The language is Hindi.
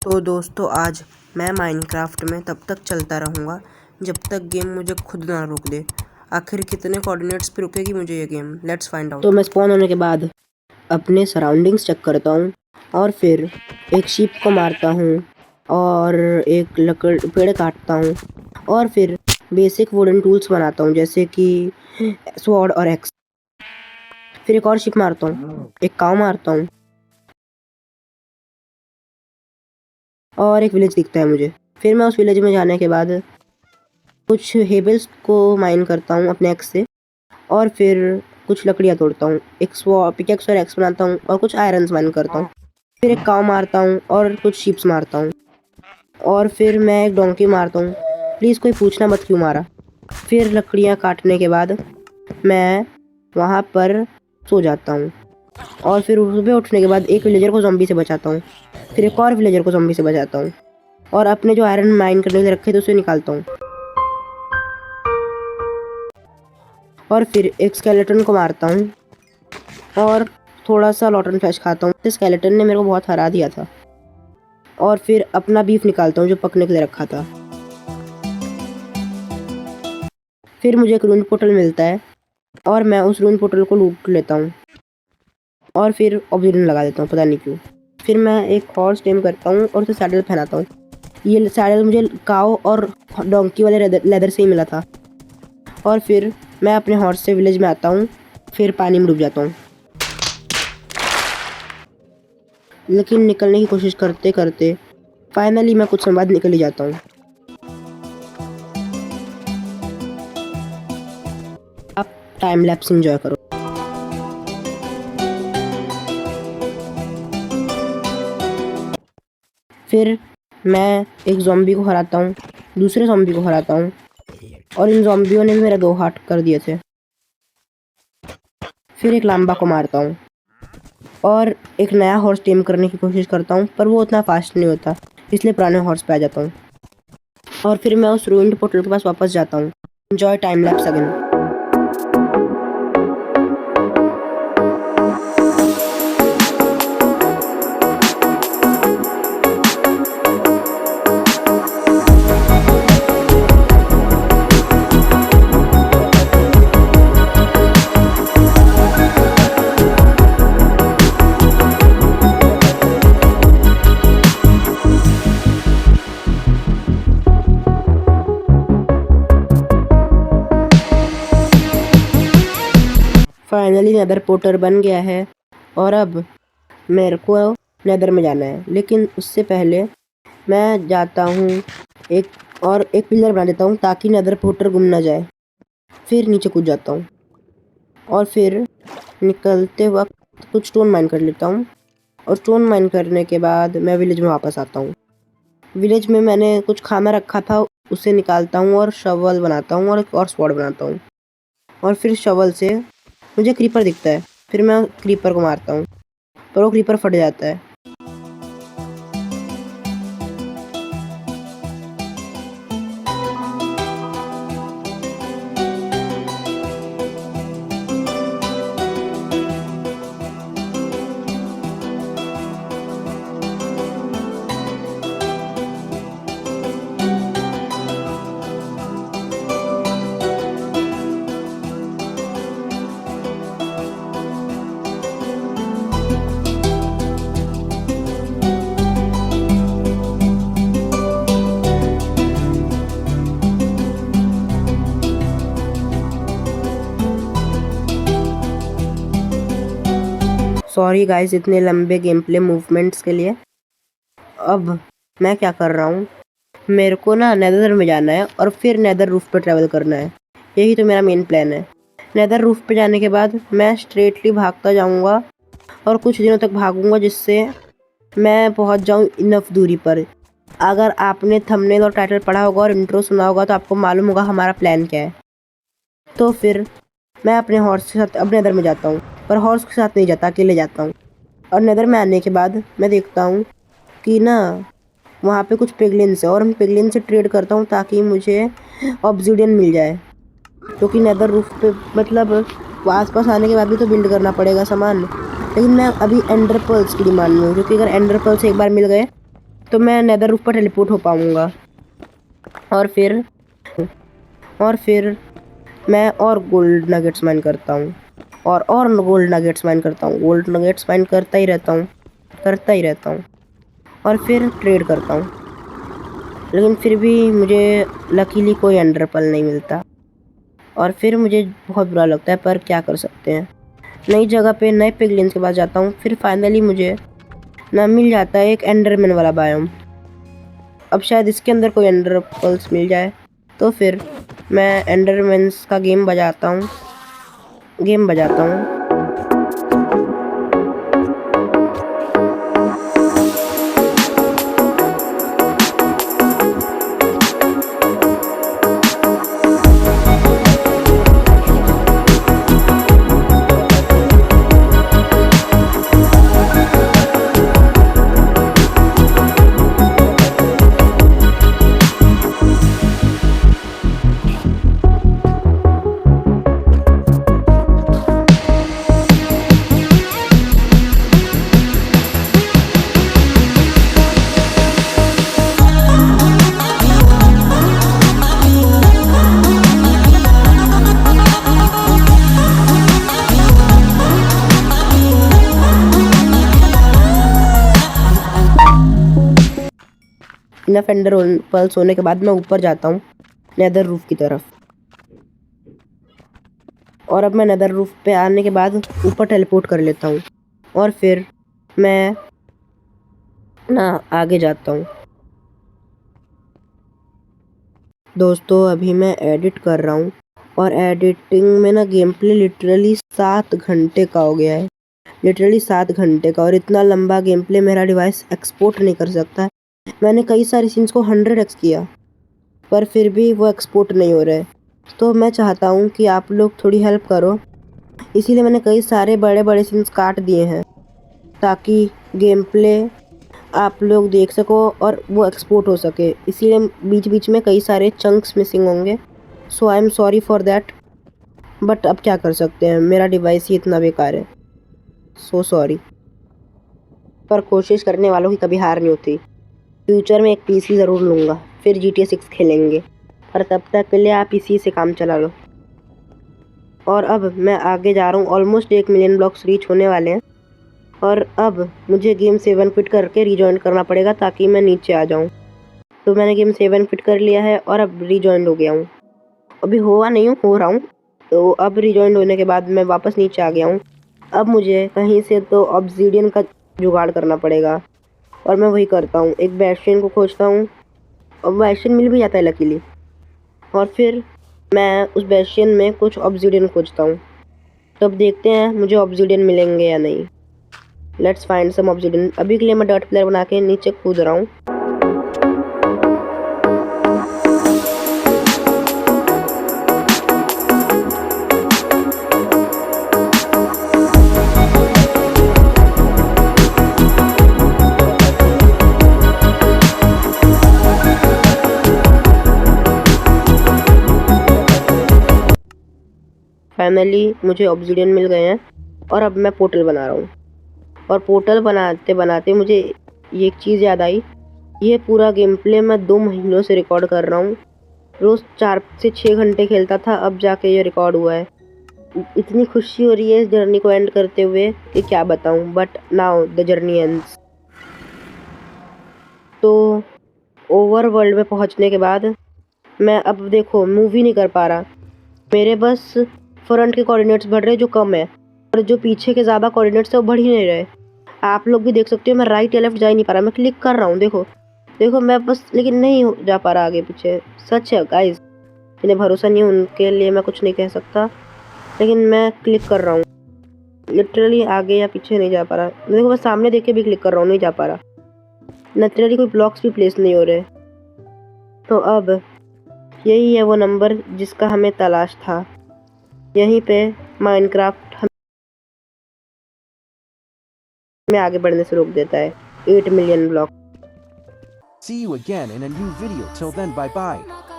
तो दोस्तों आज मैं माइनक्राफ्ट में तब तक चलता रहूँगा जब तक गेम मुझे खुद ना रोक दे। आखिर कितने कोऑर्डिनेट्स पे रुकेगी मुझे ये गेम, लेट्स फाइंड आउट। तो मैं स्पॉन होने के बाद अपने सराउंडिंग्स चेक करता हूँ और फिर एक शीप को मारता हूँ और एक पेड़ काटता हूँ और फिर बेसिक वुडन टूल्स बनाता हूँ जैसे कि स्वॉर्ड और एक्स। फिर एक और शीप मारता हूँ, एक काव मारता हूँ और एक विलेज दिखता है मुझे। फिर मैं उस विलेज में जाने के बाद कुछ हेबल्स को माइन करता हूँ अपने एक्स से और फिर कुछ लकड़ियाँ तोड़ता हूँ, एक पिकेक्स और एक्स बनाता हूँ और कुछ आयरन्स माइन करता हूँ। फिर एक काव मारता हूँ और कुछ शीप्स मारता हूँ और फिर मैं एक डोंकी मारता हूँ। प्लीज़ कोई पूछना मत क्यों मारा। फिर लकड़ियाँ काटने के बाद मैं वहाँ पर सो जाता हूँ और फिर सुबह उठने के बाद एक विलेजर को ज़ॉम्बी से बचाता हूँ, फिर एक और विलेजर को ज़ॉम्बी से बचाता हूँ और अपने जो आयरन माइन करने के लिए रखे थे उसे निकालता हूँ और फिर एक स्केलेटन को मारता हूँ और थोड़ा सा लॉटन फ्लैश खाता हूँ। इस स्केलेटन ने मेरे को बहुत हरा दिया था और फिर अपना बीफ निकालता हूँ जो पकने के लिए रखा था। फिर मुझे एक रून पोर्टल मिलता है और मैं उस रून पोर्टल को लूट लेता हूँ और फिर ऑब्सीडियन लगा देता हूँ, पता नहीं क्यों। फिर मैं एक हॉर्स टेम करता हूँ और उसे सैडल पहनाता हूँ। ये सैडल मुझे काव और डोंकी वाले लेदर से ही मिला था। और फिर मैं अपने हॉर्स से विलेज में आता हूँ, फिर पानी में डूब जाता हूँ, लेकिन निकलने की कोशिश करते करते फाइनली मैं कुछ समय बाद निकल ही जाता हूँ। आप टाइम लैप्स एंजॉय करो। फिर मैं एक ज़ॉम्बी को हराता हूँ, दूसरे ज़ॉम्बी को हराता हूँ और इन ज़ॉम्बियों ने भी मेरे 2 हार्ट कर दिए थे। फिर एक लांबा को मारता हूँ और एक नया हॉर्स टेम करने की कोशिश करता हूँ, पर वो उतना फास्ट नहीं होता, इसलिए पुराने हॉर्स पे आ जाता हूँ और फिर मैं उस रूइंड पोर्टल के पास वापस जाता हूँ। Enjoy time lapse again. Finally nether portal बन गया है और अब मेरे को नेदर में जाना है, लेकिन उससे पहले मैं जाता हूँ एक पिलर बना देता हूँ ताकि नेदर पोर्टल गुम ना जाए। फिर नीचे कूद जाता हूँ और फिर निकलते वक्त कुछ स्टोन माइन कर लेता हूँ और स्टोन माइन करने के बाद मैं विलेज में वापस आता हूँ। विलेज में मैंने कुछ खाना रखा था, उसे निकालता हूँ और शवल बनाता हूँ और एक और स्वॉर्ड बनाता हूँ और फिर शवल से मुझे क्रीपर दिखता है। फिर मैं क्रीपर को मारता हूँ पर वो क्रीपर फट जाता है। सॉरी गाइस इतने लंबे गेम प्ले मूवमेंट्स के लिए। अब मैं क्या कर रहा हूँ, मेरे को ना नेदर में जाना है और फिर नेदर रूफ पे ट्रैवल करना है। यही तो मेरा मेन प्लान है। नेदर रूफ पे जाने के बाद मैं स्ट्रेटली भागता जाऊँगा और कुछ दिनों तक भागूंगा जिससे मैं पहुँच जाऊँ इनफ दूरी पर। अगर आपने थंबनेल और टाइटल पढ़ा होगा और इंट्रो सुना होगा तो आपको मालूम होगा हमारा प्लान क्या है। तो फिर मैं अपने हॉर्स के साथ अब नेदर में जाता हूँ, पर हॉर्स के साथ नहीं जाता, अकेले जाता हूँ। और नेदर में आने के बाद मैं देखता हूँ कि ना वहाँ पे कुछ पिगलिन्स है और मैं पिगलिन से ट्रेड करता हूँ ताकि मुझे ऑब्सीडियन मिल जाए, क्योंकि नेदर रूफ पे मतलब आसपास आने के बाद भी तो बिल्ड करना पड़ेगा सामान। लेकिन मैं अभी एंडर पर्ल्स की डिमांड में हूँ, क्योंकि अगर एंडर पर्ल्स एक बार मिल गए तो मैं नेदर रूफ पर टेलीपोर्ट हो पाऊँगा। और फिर मैं और गोल्ड नगेट्स माइन करता हूँ और गोल्ड नगेट्स माइन करता हूँ। गोल्ड नगेट्स माइन करता ही रहता हूँ और फिर ट्रेड करता हूँ। लेकिन फिर भी मुझे लकीली कोई एंडर पर्ल नहीं मिलता और फिर मुझे बहुत बुरा लगता है, पर क्या कर सकते हैं। नई जगह पे नए पिगलिन्स के पास जाता हूँ, फिर फाइनली मुझे ना मिल जाता है एक एंडरमैन वाला बायोम। अब शायद इसके अंदर कोई एंडर पर्ल्स मिल जाए, तो फिर मैं एंडरमैन्स का गेम बजाता हूँ। इनफ एंडर पर्ल्स होने के बाद मैं ऊपर जाता हूँ नेदर रूफ की तरफ। और अब मैं नेदर रूफ पे आने के बाद ऊपर टेलीपोर्ट कर लेता हूँ और फिर मैं आगे जाता हूँ। दोस्तों अभी मैं एडिट कर रहा हूँ और एडिटिंग में गेम प्ले लिटरली 7 घंटे का हो गया है। लिटरली 7 घंटे का, और इतना लंबा गेम प्ले मेरा डिवाइस एक्सपोर्ट नहीं कर सकता। मैंने कई सारी सीन्स को 100x किया, पर फिर भी वो एक्सपोर्ट नहीं हो रहे। तो मैं चाहता हूँ कि आप लोग थोड़ी हेल्प करो, इसीलिए मैंने कई सारे बड़े बड़े सीन्स काट दिए हैं ताकि गेम प्ले आप लोग देख सको और वो एक्सपोर्ट हो सके। इसीलिए बीच बीच में कई सारे चंक्स मिसिंग होंगे, so I am sorry for that. But अब क्या कर सकते हैं, मेरा डिवाइस ही इतना बेकार है, सो सॉरी। पर कोशिश करने वालों की कभी हार नहीं होती। फ्यूचर में एक पीसी ज़रूर लूँगा, फिर GTA 6 खेलेंगे, पर तब तक के लिए आप इसी से काम चला लो। और अब मैं आगे जा रहा हूँ, ऑलमोस्ट 1 मिलियन ब्लॉक्स रीच होने वाले हैं और अब मुझे गेम 7 फिट करके रीजॉइन करना पड़ेगा ताकि मैं नीचे आ जाऊँ। तो मैंने गेम 7 फिट कर लिया है और अब रीजॉइन हो गया हूँ। अभी हो रहा हूँ। तो अब रीजॉइन होने के बाद मैं वापस नीचे आ गया हूँ। अब मुझे कहीं से तो ऑब्सीडियन का जुगाड़ करना पड़ेगा और मैं वही करता हूँ। एक बैस्टियन को खोजता हूँ और बैस्टियन मिल भी जाता है लकीली, और फिर मैं उस बैस्टियन में कुछ ऑब्सीडियन खोजता हूँ। तो अब देखते हैं मुझे ऑब्सीडियन मिलेंगे या नहीं। Let's find some obsidian. अभी के लिए मैं डॉट प्लेयर बना के नीचे कूद रहा हूँ। फाइनली मुझे ऑब्सीडियन मिल गए हैं और अब मैं पोर्टल बना रहा हूँ। और पोर्टल बनाते बनाते मुझे ये एक चीज़ याद आई, ये पूरा गेम प्ले मैं 2 महीनों से रिकॉर्ड कर रहा हूँ। रोज़ 4 से 6 घंटे खेलता था, अब जाके ये रिकॉर्ड हुआ है। इतनी खुशी हो रही है इस जर्नी को एंड करते हुए कि क्या बताऊँ। But now the journey ends. तो ओवर वर्ल्ड में पहुँचने के बाद मैं अब देखो मूव ही नहीं कर पा रहा। मेरे बस फ्रंट के कोऑर्डिनेट्स बढ़ रहे जो कम है, और जो पीछे के ज़्यादा कोऑर्डिनेट्स है वो बढ़ ही नहीं रहे। आप लोग भी देख सकते हो मैं राइट या लेफ्ट जा ही नहीं पा रहा। मैं क्लिक कर रहा हूँ, देखो मैं बस, लेकिन नहीं जा पा रहा आगे पीछे। सच है गाइस, जिन्हें भरोसा नहीं उनके लिए मैं कुछ नहीं कह सकता, लेकिन मैं क्लिक कर रहा हूँ, लिटरली आगे या पीछे नहीं जा पा रहा। देखो मैं सामने देख के भी क्लिक कर रहा हूँ, नहीं जा पा रहा। नेचुरली कोई ब्लॉक्स भी प्लेस नहीं हो रहे। तो अब यही है वो नंबर जिसका हमें तलाश था। यहीं पे माइनक्राफ्ट हमें आगे बढ़ने से रोक देता है। 8 million block. See you again in a new video. Till then, bye bye.